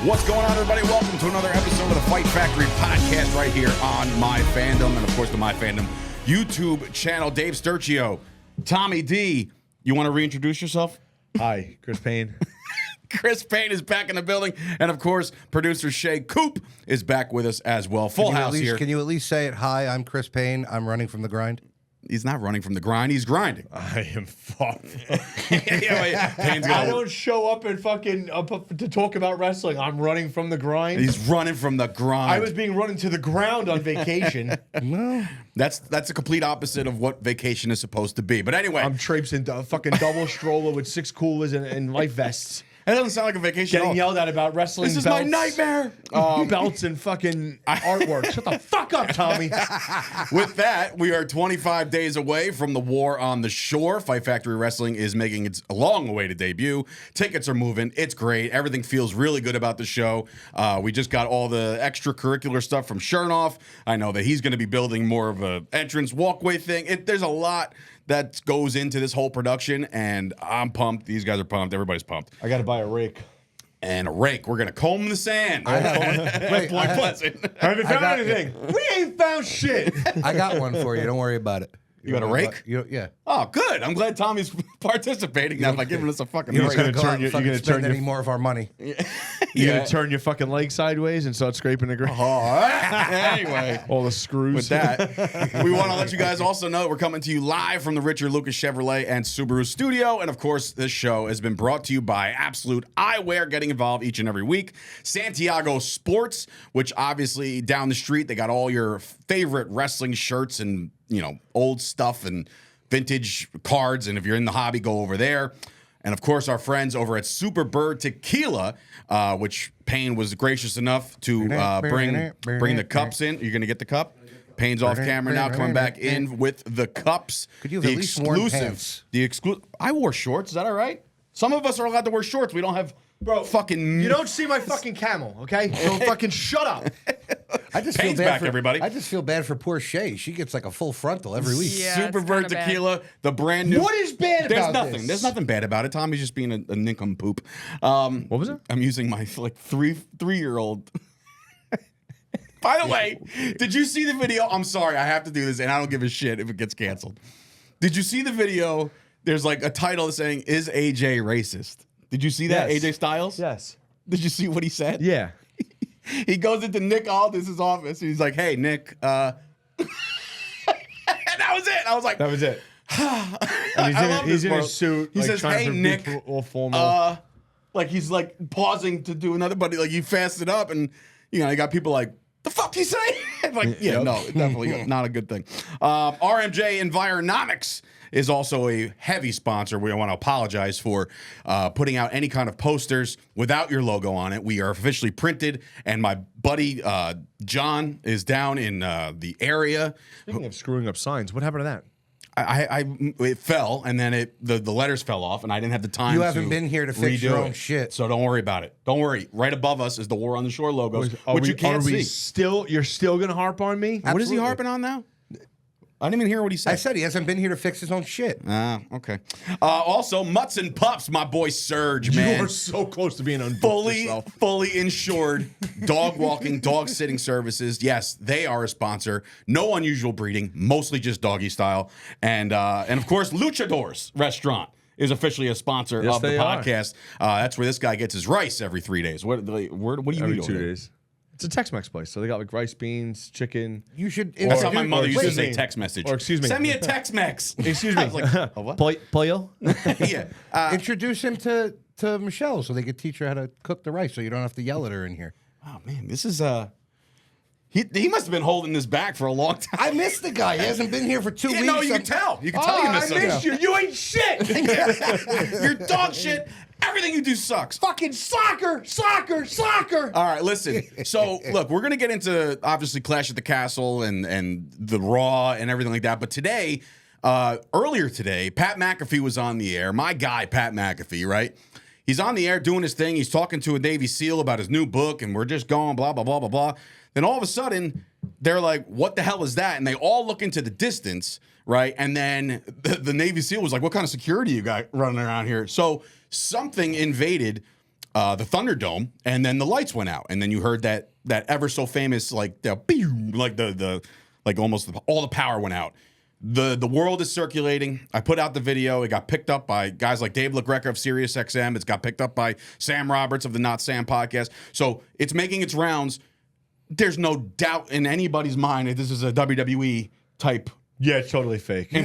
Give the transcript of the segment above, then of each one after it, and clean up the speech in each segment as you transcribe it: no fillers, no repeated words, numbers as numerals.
What's going on, everybody? Welcome to another episode of the Fight Factory podcast right here on MyFandom and, of course, the MyFandom YouTube channel. Dave Sturchio, Tommy D. You want to reintroduce yourself? Hi, Chris Payne. Chris Payne is back in the building. And, of course, producer Shay Coop is back with us as well. Full house here. Can you at least say it? Hi, I'm Chris Payne. I'm running from the grind. He's not running from the grind. He's grinding. I am fucked. I don't show up and fucking to talk about wrestling. I'm running from the grind. He's running from the grind. I was being run into the ground on vacation. No. That's a complete opposite of what vacation is supposed to be. But anyway. I'm traipsing a fucking double stroller with 6 coolers and life vests. That doesn't sound like a vacation at all. Getting yelled at about wrestling This is belts. my nightmare. Belts and fucking artwork. Shut the fuck up, Tommy. With that, we are 25 days away from the war on the shore. Fight Factory Wrestling is making its long-awaited debut. Tickets are moving. It's great. Everything feels really good about the show. We just got all the extracurricular stuff from Chernoff. I know that he's going to be building more of a entrance walkway thing. There's a lot that goes into this whole production, and I'm pumped. These guys are pumped. Everybody's pumped. I got to buy a rake. And a rake. We're going to comb the sand. Wait, Point Pleasant. I haven't found anything. We ain't found shit. I got one for you. Don't worry about it. You got a rake? Yeah. Oh, good. I'm glad Tommy's participating now by giving us a fucking You're rake. not gonna going to turn your- spend any more of our money. You're going to turn your fucking leg sideways and start scraping the ground. Anyway, All the screws. with that, we want to let you guys also know we're coming to you live from the Richard Lucas Chevrolet and Subaru studio. And of course, this show has been brought to you by Absolute Eyewear, getting involved each and every week. Santiago Sports, which obviously down the street, they got all your favorite wrestling shirts and, old stuff and vintage cards. And if you're in the hobby, go over there. And, of course, our friends over at Super Bird Tequila, which Payne was gracious enough to bring the cups in. You're going to get the cup? Payne's off camera now, coming back in with the cups. Could you have at least worn pants? I wore shorts. Is that all right? Some of us are allowed to wear shorts. We don't have fucking... You don't see my fucking camel, okay? So fucking shut up. I just Payne's feel bad back, for everybody. I just feel bad for poor Shay. She gets like a full frontal every week. Yeah, Super it's Bird kinda bad. Tequila, the brand new... What is bad There's about nothing. this? There's nothing bad about it. Tommy's just being a nincompoop. What was it? I'm using my three-year-old. By the way, did you see the video? I'm sorry, I have to do this, and I don't give a shit if it gets canceled. Did you see the video? There's like a title saying, "Is AJ racist?" Did you see that, Yes. AJ Styles? Yes. Did you see what he said? Yeah. He goes into Nick Aldis's office, and he's like, "Hey, Nick," and that was it. I was like, That was it. I He's in bro. a suit. He like, says, trying "Hey, to be Nick, all formal. like he's like pausing to do another, but like you fasted up, and you got people like, the fuck you say? Like, yeah, Yep. no, definitely not a good thing. RMJ Environomics is also a heavy sponsor. We want to apologize for putting out any kind of posters without your logo on it. We are officially printed, and my buddy John is down in the area. Speaking of screwing up signs, what happened to that? It fell, and then the letters fell off, and I didn't have the time. You haven't been here to fix your redo own it. shit. So don't worry about it. Don't worry. Right above us is the War on the Shore logos, which you can't see. You're still gonna harp on me? What is he Absolutely. harping on now? I didn't even hear what he said. I said he hasn't been here to fix his own shit. Okay. Also, Mutts and Pups, my boy Surge, man. You are so close to being unbooked yourself. Fully insured dog walking, dog sitting services. Yes, they are a sponsor. No unusual breeding, mostly just doggy style. And of course, Luchadors Restaurant is officially a sponsor Yes, of the they are. podcast. That's where this guy gets his rice every 3 days. What do you Every eat 2 over there? days. It's a Tex-Mex place, so they got like rice, beans, chicken. You should. That's how my mother used to excuse say me. text message. Or excuse me. Send me a Tex-Mex. Excuse I me. was like, what? Pollo? Yeah. Introduce him to Michelle so they could teach her how to cook the rice, so you don't have to yell at her in here. Oh man, this is he must have been holding this back for a long time. I miss the guy. He hasn't been here for 2 weeks. No, you can tell. You can tell you miss I missed you. You ain't shit. You're dog shit. Everything you do sucks. Fucking soccer. All right, listen. So, look, we're going to get into, obviously, Clash at the Castle and the Raw and everything like that. But today, earlier today, Pat McAfee was on the air. My guy, Pat McAfee, right? He's on the air doing his thing. He's talking to a Navy SEAL about his new book, and we're just going blah, blah, blah, blah, blah. Then all of a sudden, they're like, what the hell is that? And they all look into the distance, right? And then the Navy SEAL was like, what kind of security you got running around here? So something invaded the Thunderdome, and then the lights went out, and then you heard that ever so famous like the like almost all the power went out. The world is circulating. I put out the video. It got picked up by guys like Dave LaGreca of SiriusXM. It's got picked up by Sam Roberts of the Not Sam podcast. So it's making its rounds. There's no doubt in anybody's mind that this is a WWE type. Yeah, it's totally fake. I mean,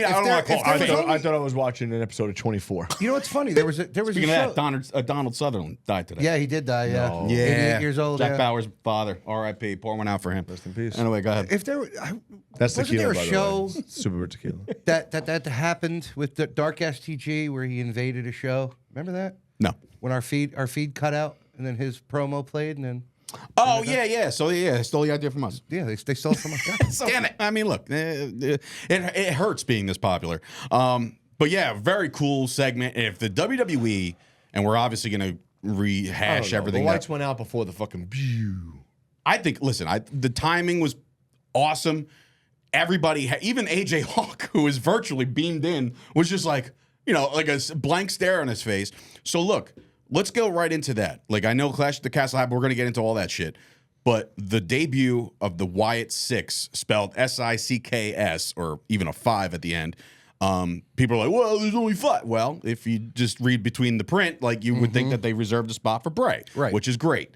I don't want to call it fake. I thought I was watching an episode of 24. You know what's funny? There was a Speaking show. of that, Donald Sutherland died today. Yeah, he did die. Yeah, No. 88 years old. Jack yeah. Bauer's father. R.I.P. Pour one out for him. Rest in peace. Anyway, go ahead. If there, That's wasn't tequila, there a by the show way. Super tequila. that happened with the Dark STG where he invaded a show? Remember that? No. When our feed cut out and then his promo played and then Oh, yeah. So, yeah, stole the idea from us. yeah they stole it from us. Damn it. I mean, look, it hurts being this popular. But, yeah, very cool segment. If the WWE, and we're obviously going to rehash everything. The lights went out before the fucking. I think, listen, the timing was awesome. Everybody, even AJ Hawk, who was virtually beamed in, was just like, like a blank stare on his face. So, look. Let's go right into that. Like, I know Clash at the Castle happened. We're going to get into all that shit. But the debut of the Wyatt Sicks, spelled S-I-C-K-S, or even a 5 at the end, people are like, well, there's only 5. Well, if you just read between the print, like, you would think that they reserved a spot for Bray, Right. which is great.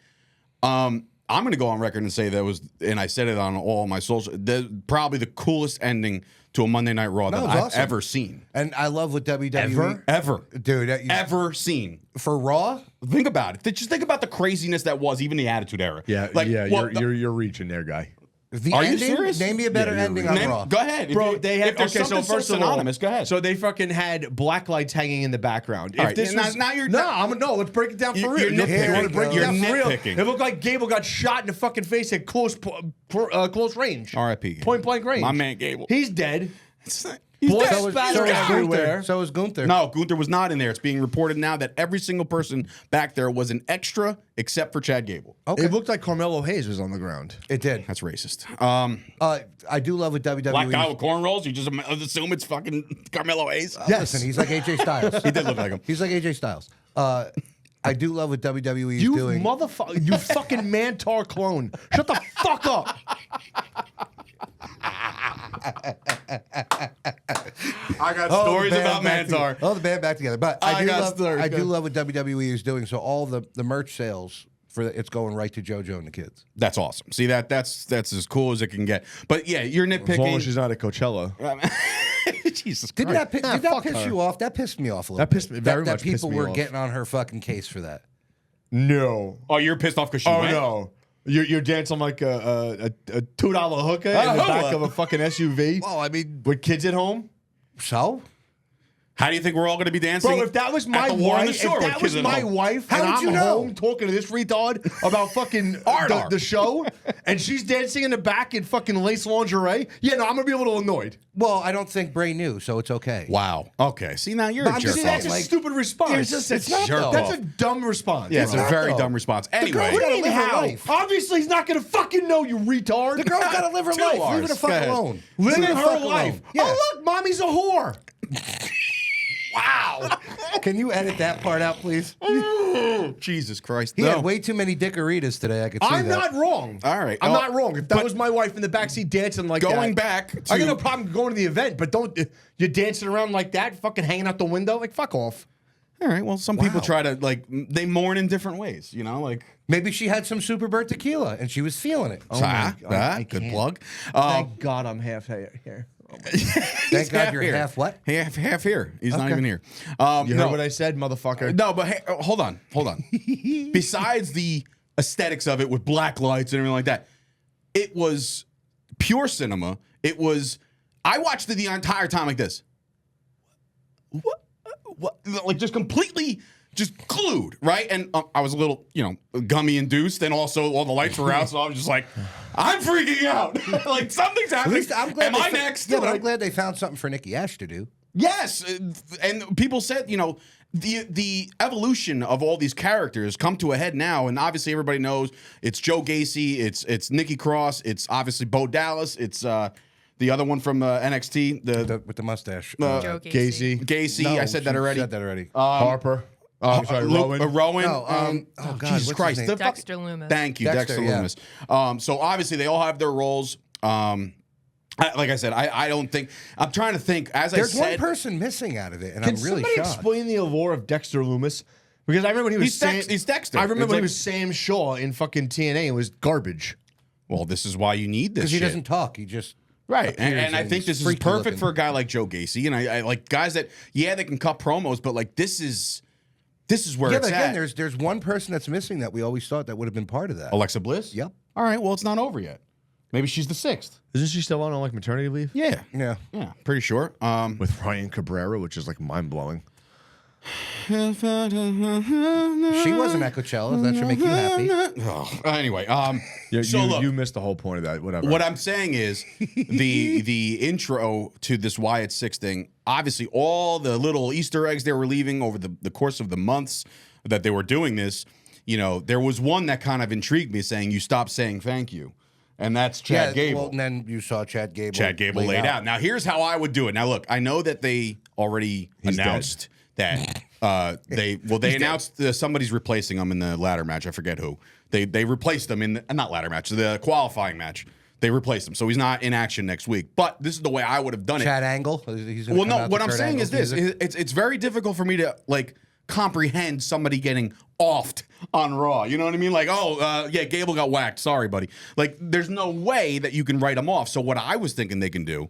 I'm going to go on record and say that was, and I said it on all my social, probably the coolest ending to a Monday Night Raw that it was I've awesome. ever seen. And I love what WWE Ever. dude Ever seen. for Raw. Think about it. Just think about the craziness that was, even the Attitude Era. Yeah, you're reaching there, guy. The Are you ending, serious? Name me a better Yeah, ending on Raw. Go ahead. Bro, If they had there's okay. So something first of synonymous, all, go ahead. So they fucking had black lights hanging in the background. All right, now you're let's break it down for real. You're You want to nitpicking. break it You're down for real? nitpicking. It looked like Gable got shot in the fucking face at close range. R.I.P. Point blank range. My man Gable. He's dead. He's Blood dead. So was spatter everywhere. Gunther. So was Gunther. No, Gunther was not in there. It's being reported now that every single person back there was an extra except for Chad Gable. Okay. It looked like Carmelo Hayes was on the ground. It did. That's racist. I do love what WWE. Black guy with cornrows, you just assume it's fucking Carmelo Hayes? Yes. Listen, he's like AJ Styles. He did look like him. He's like AJ Styles. I do love what WWE is You doing. motherfucker! You fucking Mantar clone! Shut the fuck up! I got Oh, stories the band about back Mantar. Oh, the band back together. But I I do got love. stories. I Go do ahead. love what WWE is doing. So all the merch sales it's going right to JoJo and the kids. That's awesome. See, that's as cool as it can get. But yeah, you're As long nitpicking. as she's not at Coachella. Jesus Did Christ. that fuck piss her. you off? That pissed me off a little. That pissed bit. me- very that much pissed people me were off. getting on her fucking case for that. No. Oh, you're pissed off because she Oh went? no. You're dancing like a $2 hooker in the back of a fucking SUV Well, I mean, with kids at home. so How do you think we're all going to be dancing? Bro, if that was at my the War on the wife, Shore if with that kids was at my home? wife, How and would I'm you know? home talking to this retard about fucking the show, and she's dancing in the back in fucking lace lingerie, yeah, no, I'm gonna be a little annoyed. well, I don't think Bray knew, so it's okay. Wow. Okay. See, now you're But a I'm jerk just See, saying, off. that's a like, stupid response. it's not, jerk though. That's off. a dumb response. Yeah, it's a not, very though. dumb response. girl's Anyway, gotta What do you mean, live her how? life. Obviously, he's not gonna fucking know, you retard. The girl's got to live her 2 life. Leave hours. her the fuck Go ahead. alone. Living Leave the her fuck life. alone. Yeah. Oh look, mommy's a whore. wow. Can you edit that part out, please? Jesus Christ. He No. had way too many dickeritas today. I could see I'm that. not wrong. All right. I'm Oh, not wrong. If that but- was my wife in the backseat dancing like that. Going back to... I got no problem going to the event, but don't you're dancing around like that, fucking hanging out the window, like fuck off. All right. Well, some people Wow. try to, like, they mourn in different ways, you know? Like... Maybe she had some Super Bird tequila and she was feeling it. good can't. plug. Thank God I'm half here. Thank God you're here. half what? Half here. He's not Okay. even here. You no. heard what I said, motherfucker? No, but hey, hold on. Besides the aesthetics of it with black lights and everything like that, it was pure cinema. It was. I watched it the entire time like this. What? Like just completely, just glued, right? And I was a little, gummy induced, and also all the lights were out, so I was just like, I'm freaking out. Like something's At happening. least I'm glad. Am I next? Yeah, but I'm Like, glad they found something for Nikki Ash to do. yes, and people said, the evolution of all these characters come to a head now, and obviously everybody knows it's Joe Gacy, it's Nikki Cross, it's obviously Bo Dallas, it's the other one from NXT, With the mustache. Joe Gacy. Gacy, Gacy. No, I said that she already. Said that already. Harper. Oh, I'm sorry, Rowan. Rowan. No, oh, God, Jesus what's his Christ. name? The fuck- Dexter Loomis. Thank you, Dexter yeah. Loomis. So obviously they all have their roles. Like I said, I don't think. I'm trying to think. As There's I one said, person missing out of it, and Can I'm really somebody shocked. explain the allure of Dexter Loomis? Because I remember when he was he's Dexter. I remember It's when like- he was Sam Shaw in fucking TNA and was garbage. well, this is why you need this. Because he shit. doesn't talk. He just Right, and appears I think he's this is freaky perfect looking. for a guy like Joe Gacy, and I like guys that they can cut promos, but like this is where yeah. it's But again, at. there's one person that's missing that we always thought that would have been part of that. Alexa Bliss. Yep. All right, well, it's not over yet. Maybe she's the 6th. Isn't she still on like maternity leave? Yeah, Yeah. pretty sure. With Ryan Cabrera, which is like mind blowing. She wasn't at Coachella. That should make you happy. Anyway, So look, you missed the whole point of that. Whatever. what I'm saying is the intro to this Wyatt Sicks thing. Obviously, all the little Easter eggs they were leaving over the course of the months that they were doing this. You know, there was one that kind of intrigued me, saying you stopped saying thank you, and that's Chad Gable. Well, and then you saw Chad Gable. Chad Gable laid out. Now, here's how I would do it. Now, look, I know that they already announced that they announced somebody's replacing him in the ladder match. I forget who. They replaced him in the, not ladder match, the qualifying match. They replaced him, so he's not in action next week. But this is the way I would have done it. Chad Angle. He's Well, no, what I'm saying is this: it's very difficult for me to like comprehend somebody getting offed on Raw. You know what I mean? Like, Gable got whacked. Sorry, buddy. Like, there's no way that you can write him off. So what I was thinking they can do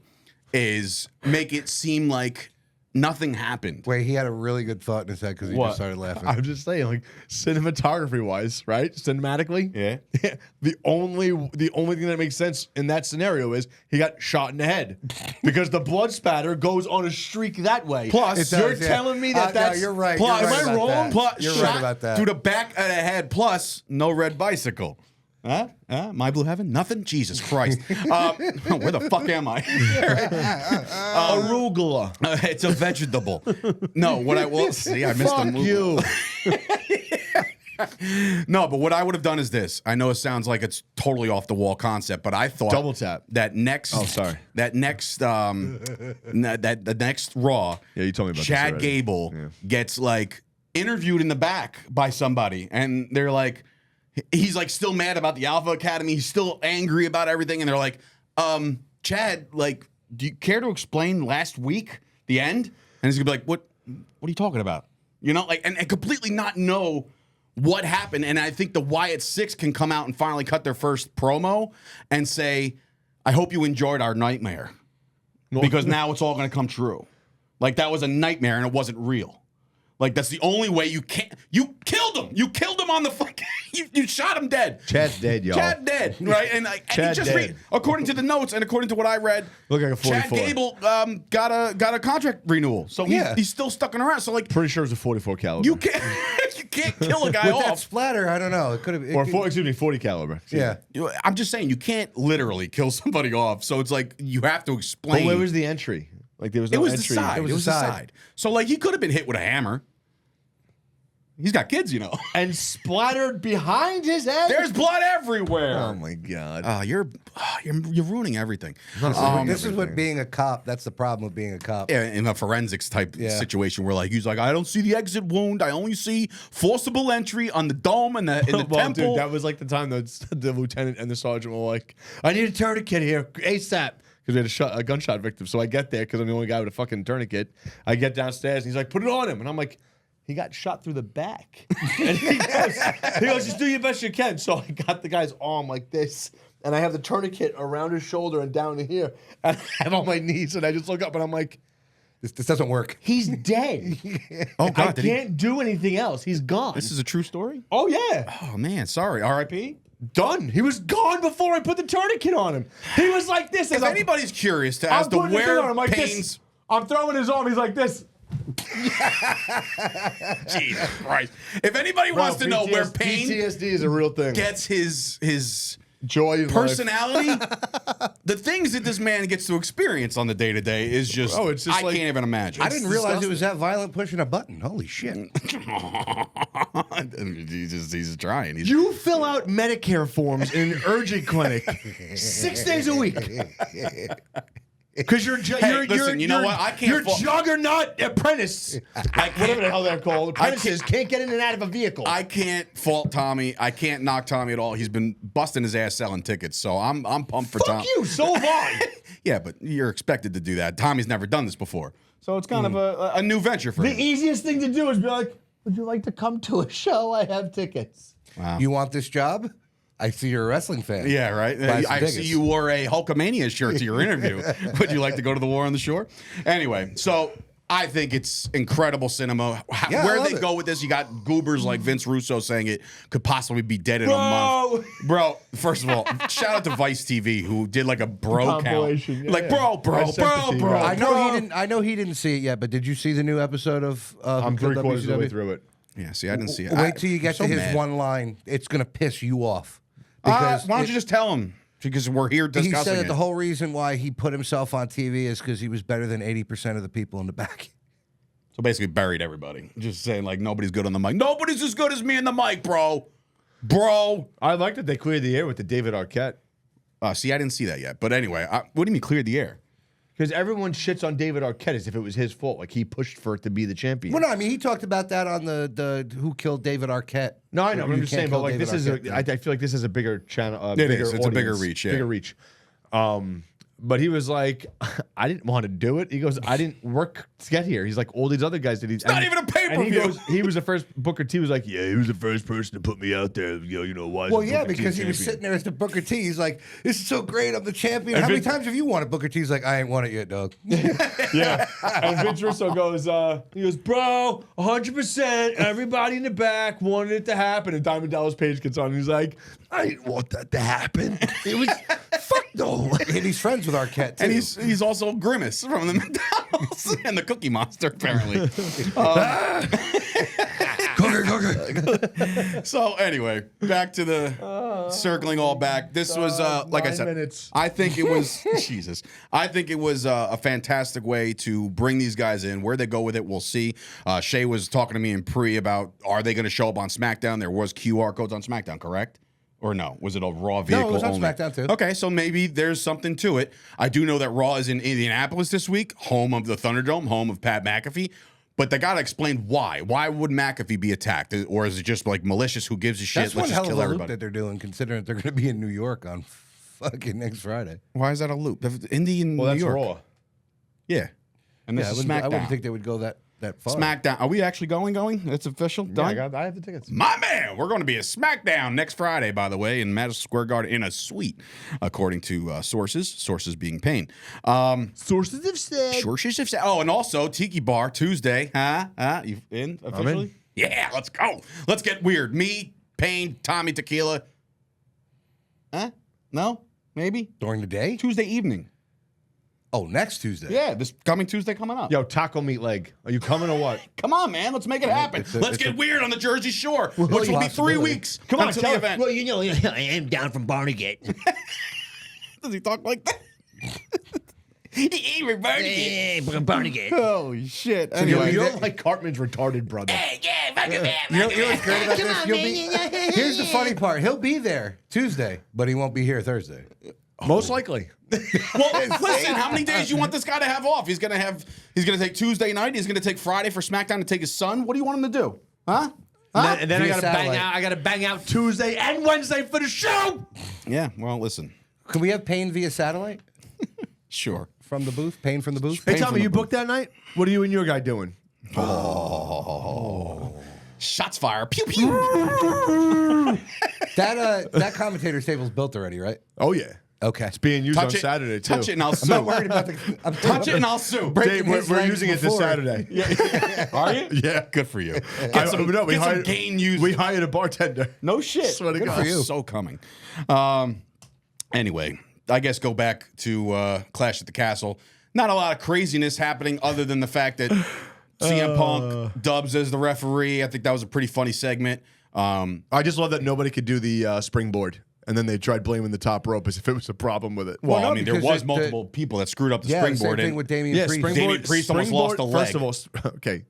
is make it seem like nothing happened. Wait, he had a really good thought in his head because he just started laughing. I'm just saying, like cinematography wise, right? Cinematically, Yeah. The only thing that makes sense in that scenario is he got shot in the head because the blood spatter goes on a streak that way. Plus, you're telling me that that's no, you're right. Plus, you're right am I about wrong? that. Plus, You're shot right about that. through the back of the head. Plus, no red bicycle. Huh? My blue heaven? Nothing? Jesus Christ. Where the fuck am I? arugula. It's a vegetable. No, what I will see, I missed a Fuck move. you. No, but what I would have done is this. I know it sounds like it's totally off the wall concept, but I thought Double tap. that next. Oh, sorry. That next the next Raw. Yeah, you told me about this Chad already. Gable gets like interviewed in the back by somebody, and they're like, he's like still mad about the Alpha Academy. He's still angry about everything, and they're like, Chad, like, do you care to explain last week the end? And he's gonna be like, what are you talking about? You know, like, and completely not know what happened. And I think the Wyatt Sicks can come out and finally cut their first promo and say, I hope you enjoyed our nightmare. Because now it's all going to come true. Like, that was a nightmare and it wasn't real. Like, that's the only way you can't. You killed him. You killed him on the fucking. You shot him dead. Chad's dead, y'all. Chad dead, right? And like, Chad dead. according to the notes and according to what I read, Look like a 44. Chad Gable got a contract renewal, so he's still stuck around. So like, Pretty sure it's a 44 caliber. you can't you can't kill a guy With that off. splatter, I don't know. It could have. Or 40 caliber. Excuse me. Yeah. I'm just saying you can't literally kill somebody off. So it's like you have to But explain. where was the entry? Like there was no it was entry. the side. It was the side. So like he could have been hit with a hammer. He's got kids, you know. And splattered behind his head. There's blood everywhere. Oh my god. You're ruining everything. This is what being a cop. That's the problem with being a cop. Yeah, in a forensics type situation where like he's like, I don't see the exit wound. I only see forcible entry on the dome and in the Well, temple. dude, that was like the time that the lieutenant and the sergeant were like, I need a tourniquet here ASAP. Because we had a gunshot victim. So I get there because I'm the only guy with a fucking tourniquet. I get downstairs and he's like, put it on him. And I'm like, he got shot through the back. And he goes, just do your best you can. So I got the guy's arm like this. And I have the tourniquet around his shoulder and down to here. And I have on my knees. And I just look up and I'm like, This doesn't work. he's dead. Oh God, I can't do anything else. He's gone. This is a true story? Oh, yeah. Oh man, sorry. R.I.P. Done. He was gone before I put the tournicricket on him. He was like this. If as anybody's curious as I'm to putting the thing where on him like Payne's this. I'm throwing his arm. He's like this. Jesus Christ. If anybody wants to know where Payne PTSD is a real thing. gets his Joy in life. personality, the things that this man gets to experience on the day to day is just, it's just I like- can't even imagine. I didn't realize it was that violent pushing a button. Holy shit. he's trying. He's, You fill out Medicare forms in an urgent clinic 6 days a week. Because listen, you know what? I can't You're juggernaut apprentice. Like whatever the hell they're called. Apprentices can't get in and out of a vehicle. I can't fault Tommy. I can't knock Tommy at all. He's been busting his ass selling tickets, so I'm pumped for Tommy. Fuck you, so have I. Yeah, but you're expected to do that. Tommy's never done this before, so it's kind of a new venture for him. The easiest thing to do is be like, would you like to come to a show? I have tickets. Wow. You want this job? I see you're a wrestling fan. Yeah, right. Buy some I tickets. see you wore a Hulkamania shirt to your interview. Would you like to go to the War on the Shore? Anyway, so I think it's incredible cinema. Yeah, I Where love they it. go with this, you got goobers like Vince Russo saying it could possibly be dead in a month. Bro, first of all, shout out to Vice TV who did like a bro count. Compilation, yeah, Like, yeah. bro. I know he didn't see it yet, but did you see the new episode of I'm WCW? 3/4 of the way through it. Yeah, see, I didn't see it. Wait till you get to I'm so his mad. one line. It's gonna piss you off. Why don't you just tell him? Because we're here He discussing said that it. the whole reason why he put himself on TV is because he was better than 80% of the people in the back. So basically buried everybody. Just saying like nobody's good on the mic. Nobody's as good as me in the mic, bro. I like that they cleared the air with the David Arquette. See, I didn't see that yet. But anyway, what do you mean cleared the air? Because everyone shits on David Arquette as if it was his fault. Like he pushed for it to be the champion. Well, no, I mean he talked about that on the Who Killed David Arquette. No, I know. But I'm You just can't saying, but kill like David this is, Arquette. I feel like this is a bigger channel. It is. It's a bigger reach, yeah. Bigger reach. But he was like, I didn't want to do it. He goes, I didn't work to get here. He's like, all these other guys did. It's not even a pay-per-view. He goes, he was the first. Booker T was like, yeah, he was the first person to put me out there. You know why? Well, yeah, because he was sitting there as the Booker T. He's like, "This is so great. I'm the champion." And How many Vince- times have you won it? Booker T's like, "I ain't won it yet, dog." Yeah. And Vince Russo goes, bro, 100%. Everybody in the back wanted it to happen. And Diamond Dallas Page gets on. And he's like, I didn't want that to happen. It was fuck no. And he's friends with Arquette too. And he's also Grimace from the McDonald's and the Cookie Monster, apparently. So anyway, back to the circling all back. This was like I 9 said. minutes. I think it was Jesus. I think it was a fantastic way to bring these guys in. Where they go with it, we'll see. Shay was talking to me in pre about are they going to show up on SmackDown? There was QR codes on SmackDown, correct? Or no? Was it a Raw vehicle? No, it was on only? SmackDown too. Okay, so maybe there's something to it. I do know that Raw is in Indianapolis this week, home of the Thunderdome, home of Pat McAfee. But they got to explain why. Why would McAfee be attacked? Or is it just like malicious? Who gives a shit? That's Let's one just hell of kill a loop everybody. that they're doing, considering they're going to be in New York on fucking next Friday. Why is that a loop? Indy in Well, New that's York. Raw. Yeah. And this Yeah, is I SmackDown. wouldn't think they would go that far. SmackDown. Are we actually going? It's official? Yeah, Done? I have the tickets. My man, we're going to be at SmackDown next Friday, by the way, in Madison Square Garden in a suite, according to sources being Payne. Sources have said. Sources have said. Oh, and also Tiki Bar Tuesday. You in officially? in. Yeah, let's go. Let's get weird. Me, Payne, Tommy Tequila. No? Maybe? During the day? Tuesday evening. Oh, next Tuesday. Yeah, this coming Tuesday coming up. Yo, taco meat leg. Are you coming or what? Come on, man. Let's make it happen. Let's get weird on the Jersey Shore, which will be 3 possibility. weeks. Come on, until tell the us. event. Well, you know, I am down from Barnegat. Does he talk like that? From Barnegat. Holy shit. Yo, Anyway, you're like Cartman's retarded brother. You know what's great about this? Here's the funny part. He'll be there Tuesday, but he won't be here Thursday. Most likely. well, listen, how many days you want this guy to have off? He's gonna take Tuesday night. He's gonna take Friday for SmackDown to take his son. What do you want him to do? Huh? And then I Via gotta bang satellite. out. I gotta bang out Tuesday and Wednesday for the show. Yeah. Well, listen. Can we have Payne via satellite Sure. from the booth? Payne from the booth? Hey, Payne Tommy, from the you booth. booked that night? What are you and your guy doing? Shots fired. Pew pew. That commentator's table's built already, right? Oh yeah, Okay. it's being used on Touch it. Saturday too. Touch it and I'll I'm not sue. worried about the. I'm Touch it and I'll sue. breaking Dave, we're his legs using it this before. Saturday. Are you? Yeah, Good for you. I- Get some, no, we get some hired- gain use. We hired a bartender. No shit. Swear to Good God. for you. So coming. Anyway, I guess go back to Clash at the Castle. Not a lot of craziness happening other than the fact that CM Punk dubs as the referee. I think that was a pretty funny segment. I just love that nobody could do the springboard, and then they tried blaming the top rope as if it was a problem with it. Well, no, I mean, there because was the- multiple people that screwed up the Yeah, the same springboard. thing and with Damian yeah, Priest. springboard. Damian Priest almost springboard, lost a leg. First of all, okay,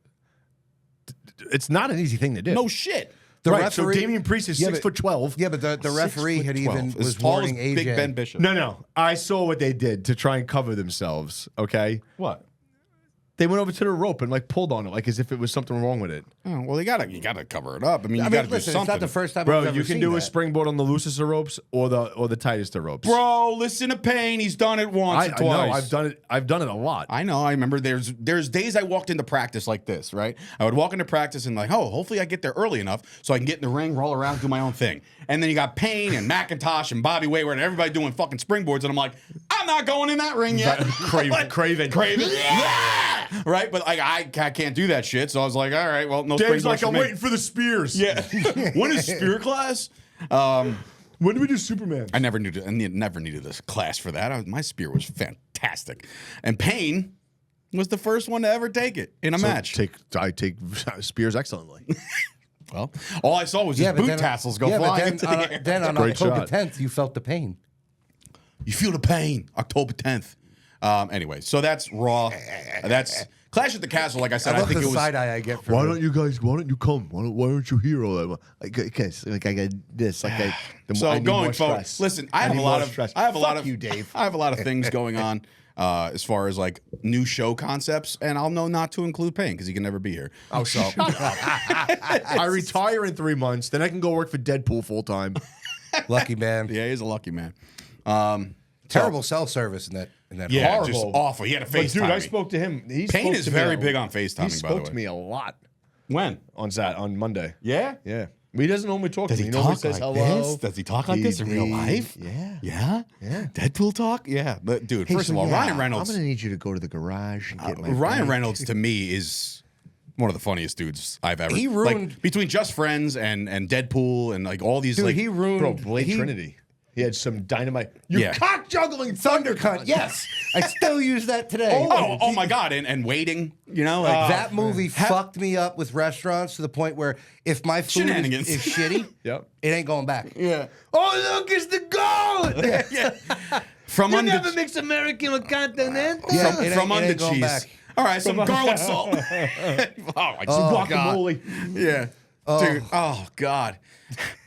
it's not an easy thing to do. no shit. The right, referee, so Damian Priest is 6'12". Yeah, but the referee had even 6'12", was as tall as warning AJ. Big Ben Bishop. No. I saw what they did to try and cover themselves, okay? What? They went over to the rope and like pulled on it, like as if it was something wrong with it. Oh, well, you gotta cover it up. I mean, you I gotta mean, do listen, something. it's not the first time Bro, I've ever you can seen do a that. springboard on the loosest of ropes or the tightest of ropes. Bro, listen to Payne. He's done it once or I twice. know. I've done it a lot. I know. I remember there's days I walked into practice like this, right? I would walk into practice and like, oh, hopefully I get there early enough so I can get in the ring, roll around, do my own thing. And then you got Payne and McIntosh and Bobby Wayward and everybody doing fucking springboards. And I'm like, I'm not going in that ring yet. Craven. Yeah! Right? But like I can't do that shit. So I was like, all right, well, no Dave's springboards like, for I'm me. waiting for the spears. Yeah. When is spear class? When do we do Superman? I never needed this class for that. My spear was fantastic. And Payne was the first one to ever take it in a match. I take spears excellently. Well, all I saw was his but boot then- tassels go but flying into the air. then on Great October shot. 10th, you felt the pain. You feel the pain. October 10th. Anyway, so that's Raw. That's Clash at the Castle. Like I said, I I love think the it was. side eye I get from Why you. don't you guys? Why don't you come? Why don't you hear all that? Like I got this. Like I. So I need going more forward, stress. listen, I have need a lot more of. stress. I have a lot Fuck of. you, Dave. I have a lot of things going on. As far as like new show concepts, and I'll know not to include Payne because he can never be here. Oh, so I retire in 3 months, then I can go work for Deadpool full time. Lucky man. Yeah, he's a lucky man. Terrible cell service in that. Yeah, Horrible. just awful. He had a But FaceTime. dude, I spoke to him. Payne is very big on FaceTiming, He by spoke the to way. me a lot When? on Monday. Yeah. Yeah. He doesn't normally talk Does to he me. He normally talk says like hello. this? Does he talk like this in real life? Yeah. Yeah? Yeah. Deadpool talk? Yeah. But dude, first of all, Ryan Reynolds. I'm gonna need you to go to the garage and get my Ryan bike. Reynolds to me is one of the funniest dudes I've ever. He ruined- like, between Just Friends and Deadpool and like all these Dude, like he ruined. Bro, Blade he- Trinity. He had some dynamite. You Yeah. cock juggling Thunder cunt. Yes, I still use that today. oh my god and waiting, you know, like That movie fucked me up with restaurants to the point where if my food Shenanigans. is shitty, Yep. it ain't going back. yeah. Oh, look, it's the goat! Yeah. From under mix American with continental. Yeah, from, it from ain't under going cheese. back. All right, some garlic salt. oh my god. Guacamole. Yeah. Dude. Oh god.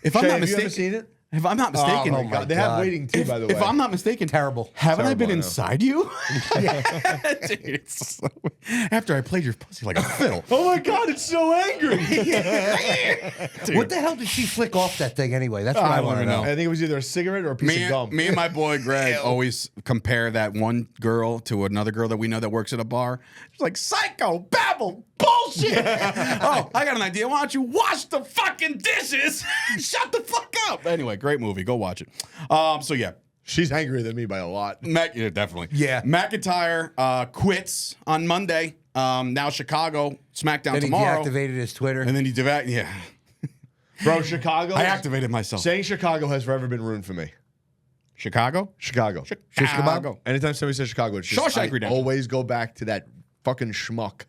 If I'm Shay, not have you ever mistaken, seen it? if I'm not mistaken, Oh my God, they have God. waiting too, by the way. if I'm not mistaken, Terrible. haven't I Terrible, been I know. inside you? Dude, it's so, after I played your pussy like a fiddle. Oh my God, it's so angry. What the hell did she flick off that thing anyway? That's what I want to know. I think it was either a cigarette or a piece Me, of gum. me and my boy Greg always compare that one girl to another girl that we know that works at a bar. She's like, psycho, babble, bullshit. Oh, I got an idea. Why don't you wash the fucking dishes? Shut the fuck up. Anyway, great movie. Go watch it. So yeah. She's angrier than me by a lot. Yeah, definitely. Yeah. McIntyre quits on Monday. Now Chicago, SmackDown Then tomorrow. he deactivated his Twitter. And then he yeah. Bro, Chicago. I activated myself. Saying Chicago has forever been ruined for me. Chicago? Chicago. Chicago. Anytime somebody says Chicago, it's just Shawshank I Redemption. always go back to that fucking schmuck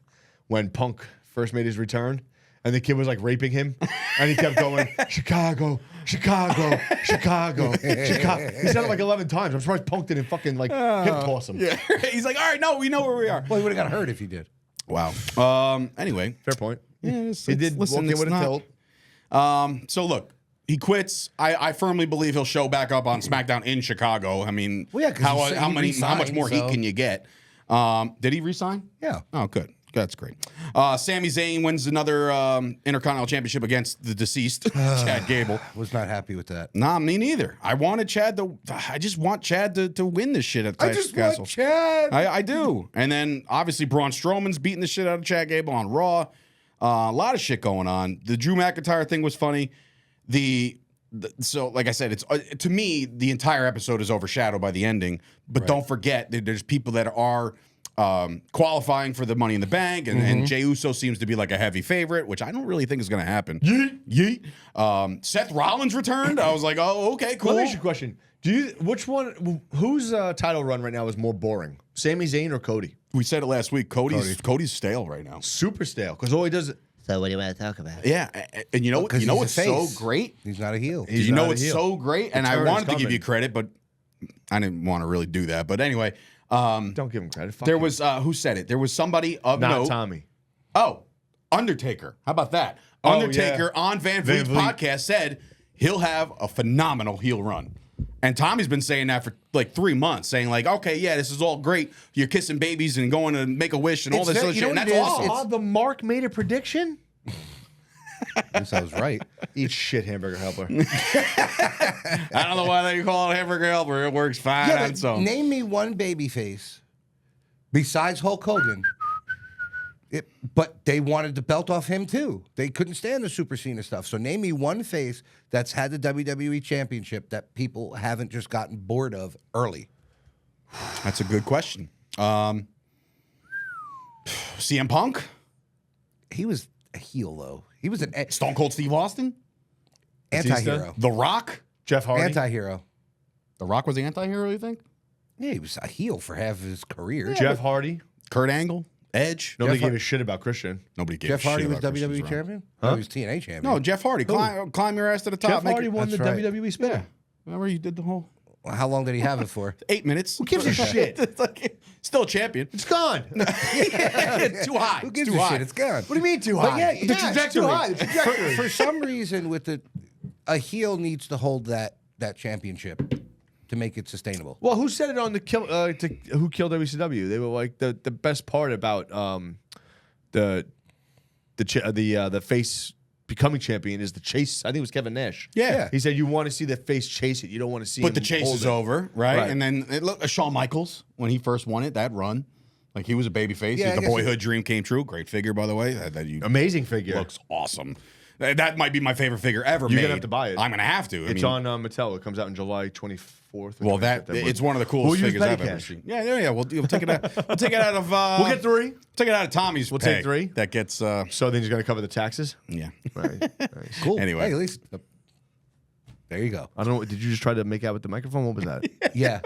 when Punk first made his return. And the kid was like raping him, and he kept going, Chicago, Chicago, Chicago, Chicago. He said it like 11 times. I'm surprised Punk didn't fucking like hip toss him. Yeah. He's like, all right, no, we know where we are. Well, he would have got hurt if he did. Wow. Anyway. Fair point. Yeah, He did walk in it's with a not- tilt. So look, he quits. I firmly believe he'll show back up on SmackDown in Chicago. I mean, Well, yeah, 'cause he said he how much resigned, more heat so- can you get? Did he resign? Yeah. Oh, good. That's great. Sami Zayn wins another Intercontinental Championship against the deceased Chad Gable. Was not happy with that. Nah, me neither. I wanted Chad to. I just want Chad to win this shit at Clash of the Castle. Chad. I do. And then obviously Braun Strowman's beating the shit out of Chad Gable on Raw. A lot of shit going on. The Drew McIntyre thing was funny. So like I said, it's to me the entire episode is overshadowed by the ending. But don't forget that there's people that are qualifying for the Money in the Bank, and Jey Uso seems to be like a heavy favorite, which I don't really think is going to happen. Yeet. Seth Rollins returned. I was like, oh, okay, cool. Let me ask you a question. Whose title run right now is more boring? Sami Zayn or Cody? We said it last week. Cody's stale right now. Super stale, because all he does. So what do you want to talk about? Yeah, and you know what? 'Cause You know he's what's a so face. great? He's not a heel. He's You know not a what's heel. so great? And I turn is wanted to give coming. you credit, but I didn't want to really do that. But anyway, Don't give him credit. Fuck there him. was who said it? There was somebody of not note. Tommy. Oh, Undertaker. How about that? Oh, Undertaker yeah. on Van Van Vliet's Vliet. podcast said he'll have a phenomenal heel run. And Tommy's been saying that for like 3 months, saying like, okay, yeah, this is all great. You're kissing babies and going to make a wish and all It's this that- other you shit. know And what that's it is? awesome. It's- The Mark made a prediction. This sounds right. Eat shit, hamburger helper. I don't know why they call it hamburger helper. It works fine Yeah, on but its own. name me one babyface besides Hulk Hogan. But they wanted the belt off him too. They couldn't stand the Super Cena stuff. So name me one face that's had the WWE Championship that people haven't just gotten bored of early. That's a good question. CM Punk? He was a heel though. He was an Stone Cold Steve Austin? anti-hero. The Rock? Jeff Hardy. Anti-hero. The Rock was the anti-hero, you think? Yeah, he was a heel for half of his career. Jeff Hardy. Kurt Angle? Edge? Nobody Jeff gave a shit about Christian. Nobody gave Jeff a shit Hardy was about Christian's WWE run. champion? No, he was TNA champion. No, Jeff Hardy. Climb your ass to the top. Jeff Make Hardy it- won the That's right. WWE spin. Remember you did the whole Well, how long did he have it for? 8 minutes. Who gives a shit? It's like, still a champion. It's gone. Too high. Who gives Too a high. shit? It's gone. What do you mean too But high? yeah, the yeah, trajectory. it's too high. The trajectory. For some reason, a heel needs to hold that championship to make it sustainable. Well, who said it on the Who Killed WCW? They were like the best part about the face becoming champion is the chase. I think it was Kevin Nash. Yeah. He said you want to see the face chase it. You don't want to see. But him the chase hold is it. over, right? Right. And then Shawn Michaels, when he first won it, that run, like he was a babyface. Yeah, I The guess boyhood dream came true. Great figure, by the way. That you Amazing figure. looks awesome. That might be my favorite figure ever You're made. gonna have to buy it. I'm gonna have to. It's on Mattel. It comes out in July 24th. Well, it's one of the coolest We'll use figures I've petty ever cash. seen. Yeah. We'll take it out. We'll take it out of. We'll get 3. Take it out of Tommy's. We'll take 3. That gets. So then he's going to cover the taxes. Yeah. Right. Nice. Cool. Anyway. Hey, at least there you go. I don't know. Did you just try to make out with the microphone? What was that? Yeah,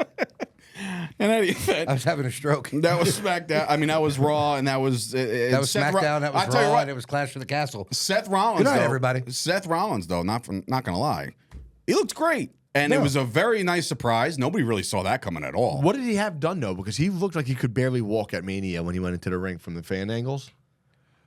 In any event, I was having a stroke. that was SmackDown. I mean, that was Raw, and that was That was SmackDown. That was I tell you Raw, what, and it was Clash for the Castle. Seth Rollins. Good night, though, everybody. Seth Rollins, though, not gonna lie, he looked great, and it was a very nice surprise. Nobody really saw that coming at all. What did he have done though? Because he looked like he could barely walk at Mania when he went into the ring from the fan angles.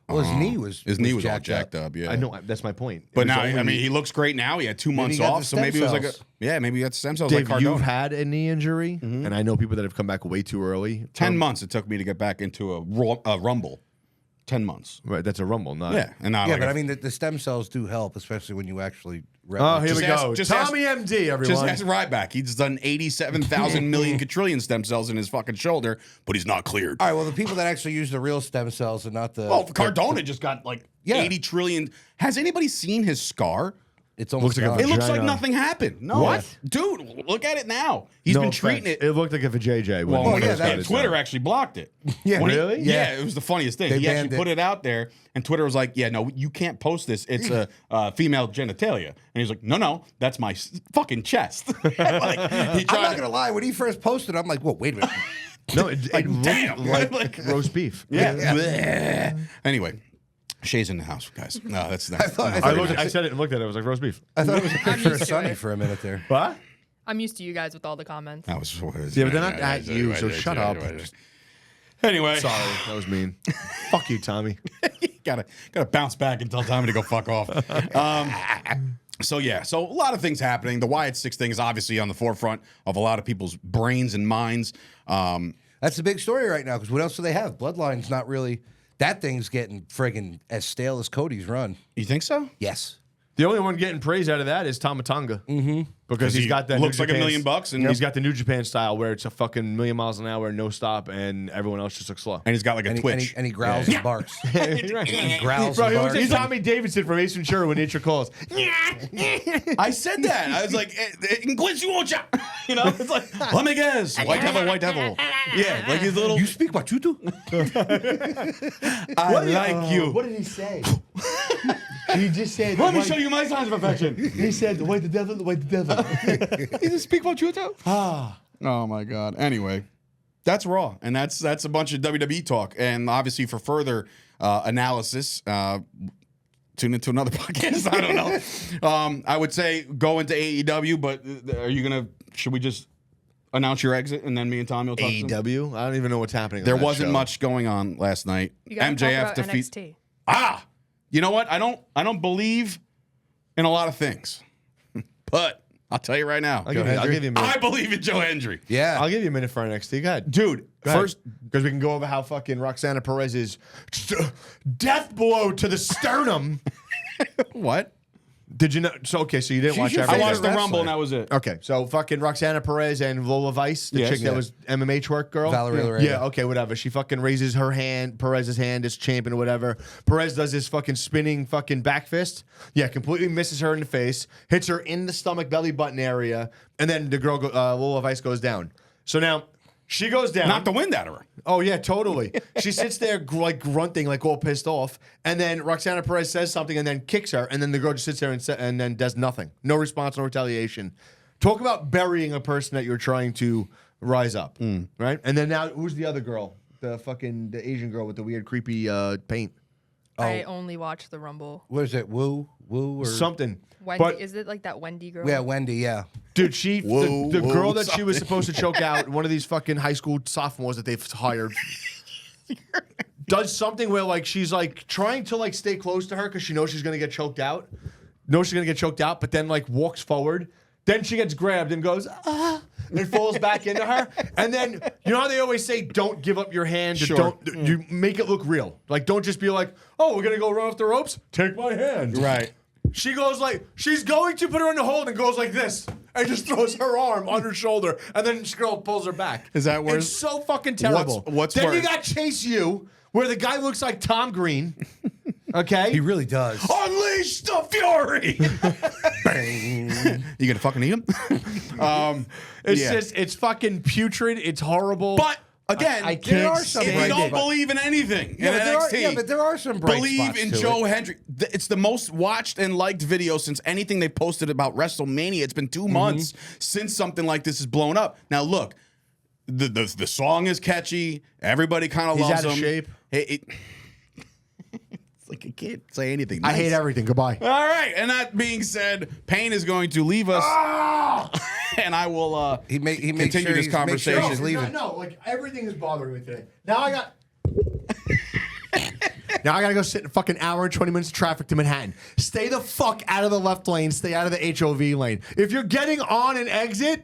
Well, his knee was His knee was all jacked jacked up. Yeah, I know. That's my point. But It was now, only- I mean, he looks great now. He had 2 months got the off, so stem maybe it was like a cells. maybe he got stem cells Dave, like you've Cardona. had a knee injury, and I know people that have come back way too early. 10 months it took me to get back into a Rumble. 10 months. Right, that's a rumble, not. Yeah, and now Yeah, like but a- I mean, the stem cells do help, especially when you actually. Oh, here Just we ask- go. just Tommy MD, everyone. Just ask Ryback. He's done 87,000 million quadrillion stem cells in his fucking shoulder, but he's not cleared. All right. Well, the people that actually use the real stem cells and not the. Well, Cardona just got like Yeah. 80 trillion. Has anybody seen his scar? It's almost Looks like a gone. It looks like Vagina. nothing happened. No. What? Dude, look at it now. He's No been treating offense. it. It looked like a vajayjay. when Well, he when yeah, first that- got and his Twitter done. actually blocked it. Yeah. When he- Really? Yeah, it was the funniest thing. They He actually banned put it. it out there, and Twitter was like, "Yeah, no, you can't post this. It's a female genitalia." And he's like, "No, that's my fucking chest." Like, he I'm tried not to- gonna lie. When he first posted, I'm like, "Whoa, wait a minute." No, it looked damn. like roast beef. Yeah. Anyway, Shay's in the house, guys. No, that's not. thought- I said it and looked at it. I was like roast beef. I thought it was a picture used of to Sonny it. for a minute there. What? I'm used to you guys with all the comments. That was Yeah, but they're not at you, so shut up. Anyway, Sorry, that was mean. Fuck you, Tommy. gotta bounce back and tell Tommy to go fuck off. So a lot of things happening. The Wyatt Sicks thing is obviously on the forefront of a lot of people's brains and minds. That's the big story right now. Because what else do they have? Bloodline's not really. That thing's getting friggin' as stale as Cody's run. You think so? Yes. The only one getting praise out of that is Tamatanga. Mm-hmm. Because he's he got that looks New like $1 Japan million and he's got the New Japan style where it's a fucking million miles an hour, no stop, and everyone else just looks slow. And he's got like a And twitch. he growls and barks. He growls Bro, and he was barks. like Tommy Davidson from Ace Ventura when nature calls. I said that. I was like, you know, it's like, let me guess. White devil. Yeah, like his little. You speak what you do? I like you. What did he say? He just said. Let me show you my signs of affection. He said, "Wait the devil, wait the devil." He just speak about you too. Oh my god. Anyway, that's Raw, and that's a bunch of WWE talk. And obviously, for further analysis, tune into another podcast. I don't know. I would say go into AEW, but are you gonna? Should we just announce your exit and then me and Tommy will talk? To them? AEW? I don't even know what's happening. There on that wasn't show. much going on last night. You gotta MJF talk about defeat. NXT. You know what? I don't believe in a lot of things, but I'll tell you right now, I'll give you a minute. I believe in Joe Hendry. Yeah. I'll give you a minute for NXT. Go ahead. Dude, first, because we can go over how fucking Roxana Perez's death blow to the sternum. what? Did you know? So okay, so you didn't watch your I everything. watched the wrestler. Rumble and that was it. Okay, so fucking Roxana Perez and Lola Vice, the Yes. chick that Yeah. was MMA twerk girl. Valerie yeah. Loretta. Yeah, okay, whatever. She fucking raises her hand, Perez's hand as champion or whatever. Perez does this fucking spinning fucking back fist. Yeah, completely misses her in the face, hits her in the stomach, belly button area, and then the girl, Lola Vice, goes down. So now she goes down. Knocked the wind out of her. Oh yeah, totally. She sits there like grunting, like all pissed off, and then Roxana Perez says something and then kicks her, and then the girl just sits there and then does nothing, no response, no retaliation. Talk about burying a person that you're trying to rise up, right? And then now, who's the other girl? The Asian girl with the weird, creepy paint, I only watched the Rumble. What is it? Woo or something. Wendy, But is it like that Wendy girl? Yeah, Wendy. Yeah. dude, Whoa, the whoa, girl that she was something. supposed to choke out, one of these fucking high school sophomores that they've hired. Does something where like she's like trying to like stay close to her because she knows she's gonna get choked out. But then like walks forward. Then she gets grabbed and goes, and falls back into her. And then you know how they always say, don't give up your hand. Sure. Don't you make it look real. Like don't just be like, oh, we're gonna go run off the ropes. Take my hand. Right. She goes like, she's going to put her in the hold and goes like this. And just throws her arm on her shoulder. And then this girl pulls her back. Is that worse? It's so fucking terrible. What's then you worse? got Chase U, where the guy looks like Tom Green. Okay? He really does. Unleash the fury. You gonna fucking eat him? It's yeah. just, it's fucking putrid. It's horrible. But again, I there can't are some if you bright don't spots. believe in anything Yeah, in but there are- NXT, yeah, but there are some bright believe spots in to Joe it. Hendry. It's the most watched and liked video since anything they posted about WrestleMania. It's been 2 months since something like this has blown up. Now look, the song is catchy. Everybody kind of He's loves out of him. shape. It's like I can't say anything. I hate nice. everything. Goodbye. All right, and that being said, Payne is going to leave us, and I will He makes continue sure this he's- make sure conversation. he's leaving. No, like everything is bothering me today. Now I got. Now I gotta go sit in a fucking hour and 20 minutes of traffic to Manhattan. Stay the fuck out of the left lane. Stay out of the HOV lane. If you're getting on an exit,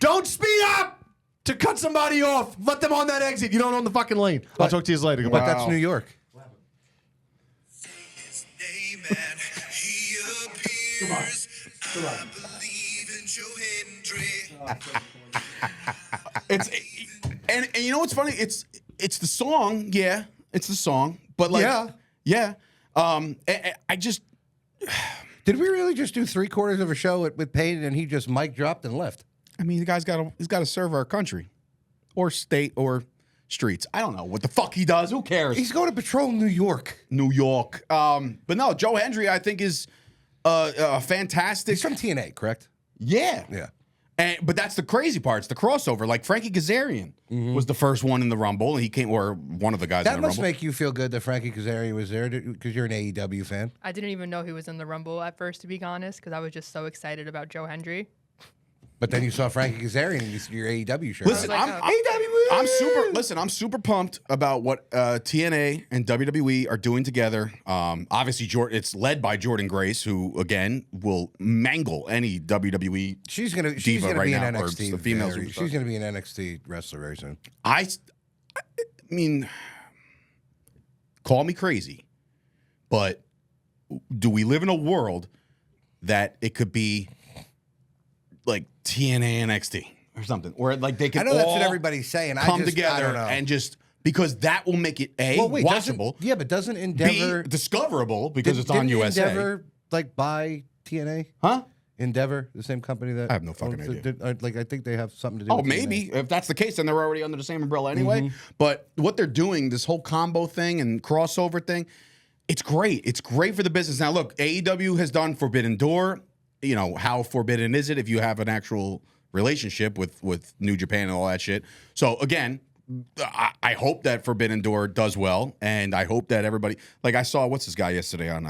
don't speed up to cut somebody off. Let them on that exit. You don't own the fucking lane. I'll talk to you later. Goodbye. But that's New York. His name and he appears. I believe in Joe Hendry. It's and you know what's funny? It's the song, yeah. It's the song, but like, yeah. I just Did we really just do 3/4 of a show with Payne and he just mic dropped and left? I mean, the guy's got to serve our country, or state, or streets. I don't know what the fuck he does. Who cares? He's going to patrol New York. New York. But no, Joe Hendry, I think is a fantastic. He's from TNA, correct? Yeah. Yeah. But that's the crazy part. It's the crossover. Like Frankie Kazarian was the first one in the Rumble, and he came, or one of the guys in That the must Rumble. make you feel good that Frankie Kazarian was there because you're an AEW fan. I didn't even know he was in the Rumble at first, to be honest, because I was just so excited about Joe Hendry. But then you saw Frankie Kazarian in your AEW shirt. Listen, like, I'm super pumped about what TNA and WWE are doing together. Obviously, it's led by Jordan Grace, who again will mangle any WWE. she's gonna diva right be now, an or NXT. the female very- superstar. she's gonna be an NXT wrestler very soon. I mean, call me crazy, but do we live in a world that it could be like TNA NXT or something, or like they could I know that's what all everybody's saying. I come just- I together don't know. and just because that will make it Well, wait, doesn't- watchable, Yeah, but doesn't B Endeavor discoverable because it's on didn't USA, Endeavor like buy TNA? huh? Endeavor, the same company that I have no fucking owns idea. like I think they have something to do. Oh, with maybe. TNA. If that's the case, then they're already under the same umbrella anyway. But what they're doing, this whole combo thing and crossover thing, it's great. It's great for the business. Now, look, AEW has done Forbidden Door. You know, how forbidden is it if you have an actual relationship with New Japan and all that shit? So, again, I hope that Forbidden Door does well. And I hope that everybody, like I saw, what's this guy yesterday on